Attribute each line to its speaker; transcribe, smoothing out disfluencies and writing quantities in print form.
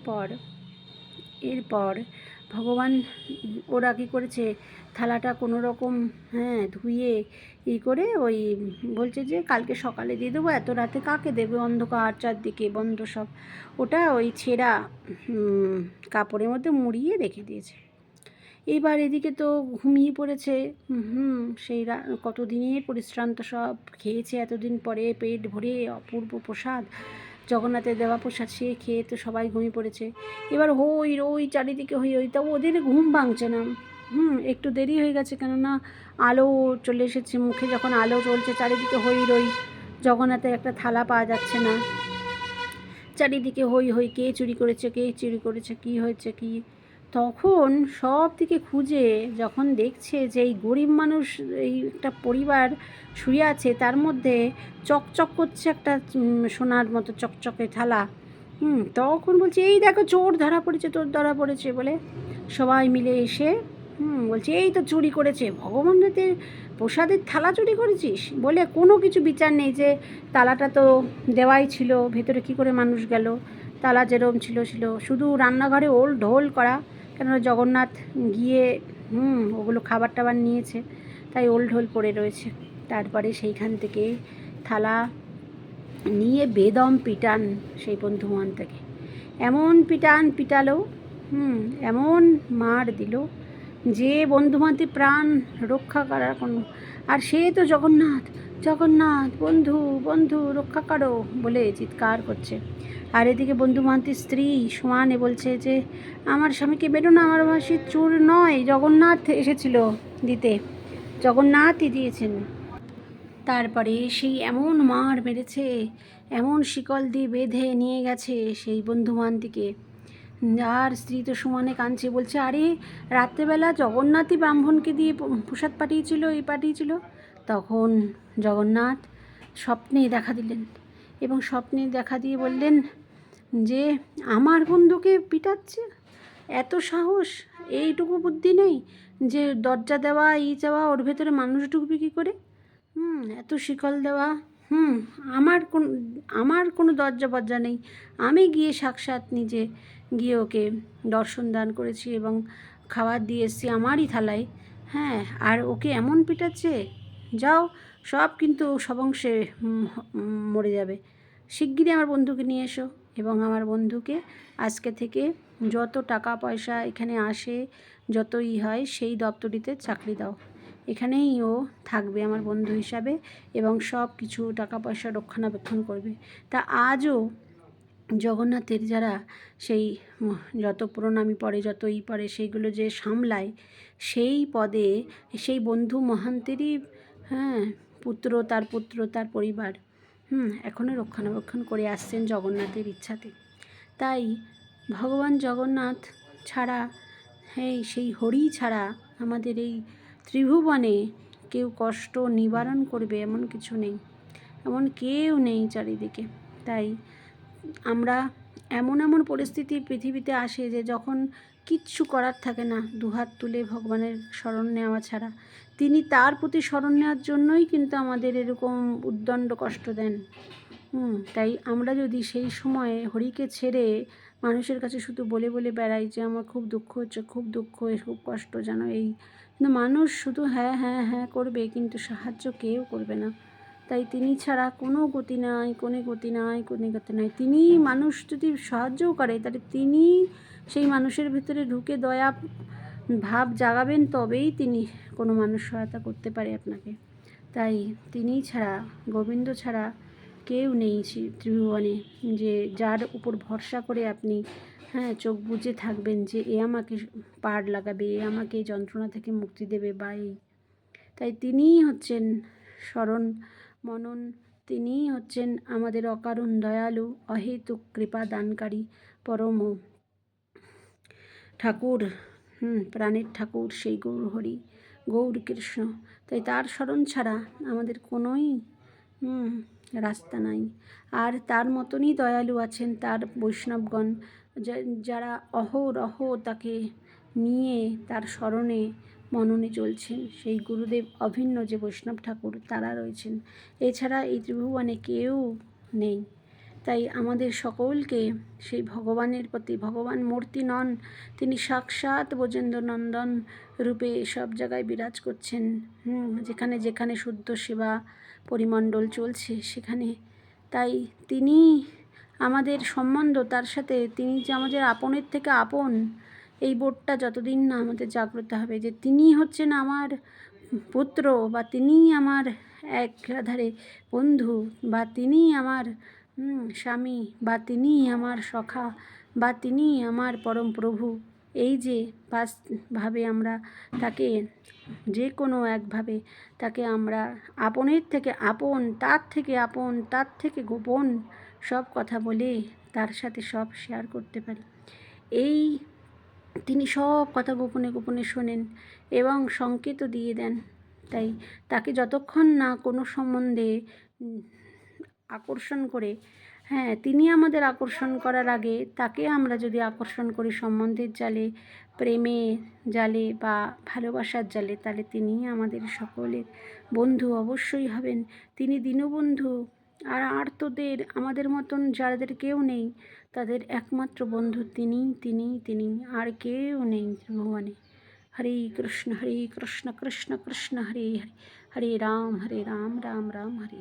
Speaker 1: পর এরপর ভগবান ওরা কী করেছে, থালাটা কোনো রকম ধুয়ে করে ওই বলছে যে কালকে সকালে দিয়ে দেবো, এত রাতে কাকে দেবে, অন্ধকার চারদিকে বন্ধ সব, ওটা ওই ছেঁড়া কাপড়ের মধ্যে মুড়িয়ে রেখে দিয়েছে। এবার এদিকে তো ঘুমিয়ে পড়েছে। সেই কতদিনের পরিশ্রান্ত, সব খেয়েছে এতদিন পরে পেট ভরে অপূর্ব প্রসাদ, জগন্নাথের দেওয়া প্রসাদ, সে খেয়ে তো সবাই ঘুমিয়ে পড়েছে। এবার হই রই চারিদিকে হই হই, তাও ওদের ঘুম ভাঙছে না। একটু দেরি হয়ে গেছে, কেননা আলো চলে এসেছে মুখে, যখন আলো চলছে চারিদিকে হই রই, জগন্নাথের একটা থালা পাওয়া যাচ্ছে না, চারিদিকে হই হই, কে চুরি করেছে, কে চুরি করেছে, কী হয়েছে কী। তখন সব দিকে খুঁজে যখন দেখছে যে এই গরিব মানুষ, এই একটা পরিবার শুয়ে আছে, তার মধ্যে চকচক করছে একটা সোনার মতো চকচকে থালা। তখন বলছে এই দেখো চোর ধরা পড়েছে, তোর ধরা পড়েছে বলে সবাই মিলে এসে বলছে এই তো চুরি করেছে, ভগবানের প্রসাদের থালা চুরি করেছিস বলে কোনো কিছু বিচার নেই, যে তালাটা তো দেওয়াই ছিল, ভেতরে কি করে মানুষ গেল, তালা যেরম ছিল ছিল, শুধু রান্নাঘরে ওল ঢোল করা, কেননা জগন্নাথ গিয়ে ওগুলো খাবার টাবার নিয়েছে, তাই ওল ঢোল পড়ে রয়েছে। তারপরে সেইখান থেকে থালা নিয়ে বেদম পিটান সেই বন্ধুমান থেকে, এমন পিটালো, এমন মার দিল যে বন্ধুমাতি প্রাণ রক্ষা করার কোনো, আর সে তো জগন্নাথ জগন্নাথ বন্ধু বন্ধু রক্ষা করো বলে চিৎকার করছে। আর এদিকে বন্ধু মহান্তির স্ত্রী সমানে বলছে যে আমার স্বামীকে বেরো না, আমার মাসি চোর নয়, জগন্নাথ এসেছিল দিতে, জগন্নাথই দিয়েছেন। তারপরে সেই এমন মার মেরেছে, এমন শিকল দিয়ে বেঁধে নিয়ে গেছে সেই বন্ধুমানটিকে। আর স্ত্রী তো সমানে কাঁদছে, বলছে আরে রাত্রেবেলা জগন্নাথই ব্রাহ্মণকে দিয়ে প্রসাদ পাঠিয়েছিল, এই পাঠিয়েছিল। তখন জগন্নাথ স্বপ্নে দেখা দিলেন, এবং স্বপ্নে দেখা দিয়ে বললেন যে আমার বন্ধুকে পিটাচ্ছে, এত সাহস, এইটুকু বুদ্ধি নেই যে দরজা দেওয়া যাওয়া, ওর ভেতরে মানুষ ঢুকবে কী করে, এত শিকল দেওয়া, আমার কোনো দরজা বজ্জা নেই, আমি গিয়ে সাক্ষাৎ নিজে গিয়ে ওকে দর্শন দান করেছি এবং খাবার দিয়ে এসেছি আমারই থালায়, আর ওকে এমন পিটাচ্ছে, যাও সব কিন্তু সবংশে মরে যাবে, শিগগিরই আমার বন্ধুকে নিয়ে এসো, এবং আমার বন্ধুকে আজকে থেকে যত টাকা পয়সা এখানে আসে, যতই হয় সেই দপ্তরিতে চাকরি দাও, এখানেই ও থাকবে আমার বন্ধু হিসাবে, এবং সব কিছু টাকা পয়সা রক্ষণাবেক্ষণ করবে। তা আজও জগন্নাথের যারা সেই যত প্রণামী পড়ে, যত পড়ে, সেইগুলো যে সামলায়, সেই পদে সেই বন্ধু মহান্তেরই পুত্র, তার পরিবার এখনও রক্ষণাবেক্ষণ করে আসছেন জগন্নাথের ইচ্ছাতে। তাই ভগবান জগন্নাথ ছাড়া, সেই হরি ছাড়া আমাদের এই ত্রিভুবনে কেউ কষ্ট নিবারণ করবে এমন কিছু নেই, এমন কেউ নেই চারিদিকে। তাই আমরা এমন পরিস্থিতি পৃথিবীতে আসে যে যখন কিচ্ছু করার থাকে না, দুহাত তুলে ভগবানের শরণ নেওয়া ছাড়া, তিনি তার প্রতি শরণ নেওয়ার জন্যই কিন্তু আমাদের এরকম উদ্দণ্ড কষ্ট দেন। তাই আমরা যদি সেই সময়ে হরিকে ছেড়ে মানুষের কাছে শুধু বলে বলে বেড়াই যে আমার খুব দুঃখ হচ্ছে, খুব দুঃখ, খুব কষ্ট যেন, এই কিন্তু মানুষ শুধু হ্যাঁ হ্যাঁ হ্যাঁ করবে, কিন্তু সাহায্য কেউ করবে না। তাই তিনি ছাড়া কোনো গতি নাই, কোনো গতি নাই, কোনো গতি নাই। তিনি মানুষ যদি সাহায্যও করে, তাহলে তিনি সেই মানুষের ভিতরে ঢুকে দয়া ভাব জাগাবেন, তবেই তিনি কোনো মানুষ সহায়তা করতে পারে আপনাকে। তাই তিনি ছাড়া, গোবিন্দ ছাড়া কেউ নেই ত্রিভুবনে, যে যার উপর ভরসা করে আপনি চোখ বুজে থাকবেন যে এ আমাকে পার লাগাবে, এ আমাকে এই যন্ত্রণা থেকে মুক্তি দেবে, বা তাই তিনিই হচ্ছেন শরণ মনন, তিনিই হচ্ছেন আমাদের অকারণ দয়ালু, অহেতুক কৃপা দানকারী পরম ঠাকুর, প্রাণের ঠাকুর সেই গৌর হরি, গৌর কৃষ্ণ। তাই তার শরণ ছাড়া আমাদের কোনোই রাস্তা নাই। আর তার মতনই দয়ালু আছেন তার বৈষ্ণবগণ, যারা অহরহ তাকে নিয়ে তার শরণে মননে চলছেন, সেই গুরুদেব অভিন্ন যে বৈষ্ণব ঠাকুর তারা রয়েছেন। এছাড়া এই ত্রিভুবনে কেউ নেই। তাই আমাদের সকলকে সেই ভগবানের প্রতি, ভগবান মূর্তি নন, তিনি সাক্ষাৎ ব্রজেন্দ্র নন্দন রূপে সব জায়গায় বিরাজ করছেন। যেখানে যেখানে শুদ্ধ সেবা পরিমণ্ডল চলছে সেখানে। তাই তিনি আমাদের সম্বন্ধ, তার সাথে তিনি যে আমাদের আপনের থেকে আপন, এই বোধটা যতদিন না আমাদের জাগ্রত হবে যে তিনি হচ্ছেন আমার পুত্র, বা তিনিই আমার একাধারে বন্ধু, বা তিনিই আমার স্বামী, বা তিনিই আমার সখা, বা তিনিই আমার পরম প্রভু, এই যে পাঁচভাবে আমরা তাকে, যে কোনো একভাবে তাকে আমরা আপনের থেকে আপন, তার থেকে আপন, তার থেকে গোপন সব কথা বলে তার সাথে সব শেয়ার করতে পারি। এই তিনি সব কথা গোপনে গোপনে শোনেন এবং সংকেতও দিয়ে দেন। তাই তাকে যতক্ষণ না কোনো সম্বন্ধে আকর্ষণ করে, তিনি আমাদের আকর্ষণ করার আগে তাকে আমরা যদি আকর্ষণ করি সম্বন্ধের জালে, প্রেমের জালে বা ভালোবাসার জালে, তাহলে তিনি আমাদের সকলের বন্ধু অবশ্যই হবেন। তিনি দীনবন্ধু। আর আর্তদের, আমাদের মতন যাদের কেউ নেই, তাদের একমাত্র বন্ধু তিনি, আর কেউ নেই ভগবানে। হরে কৃষ্ণ কৃষ্ণ কৃষ্ণ হরে হরে, হরে রাম রাম রাম হরে।